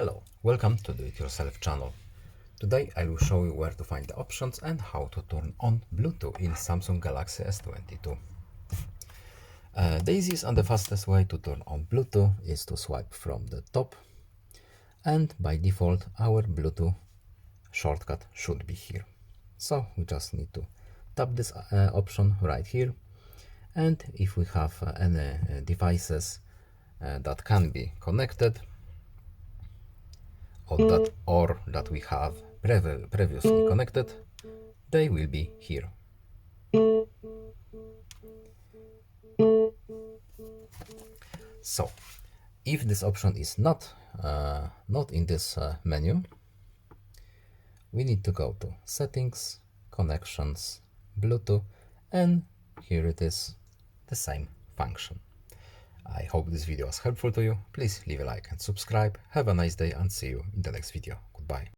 Hello, welcome to Do It Yourself channel. Today I will show you where to find the options and how to turn on Bluetooth in Samsung Galaxy S22. The easiest and the fastest way to turn on Bluetooth is to swipe from the top, and by default our Bluetooth shortcut should be here. So we just need to tap this option right here, and if we have any devices that can be connected, or that we have previously connected, they will be here. So if this option is not in this menu, we need to go to Settings, Connections, Bluetooth, and here it is, the same function. I hope this video was helpful to you. Please leave a like and subscribe. Have a nice day and see you in the next video. Goodbye.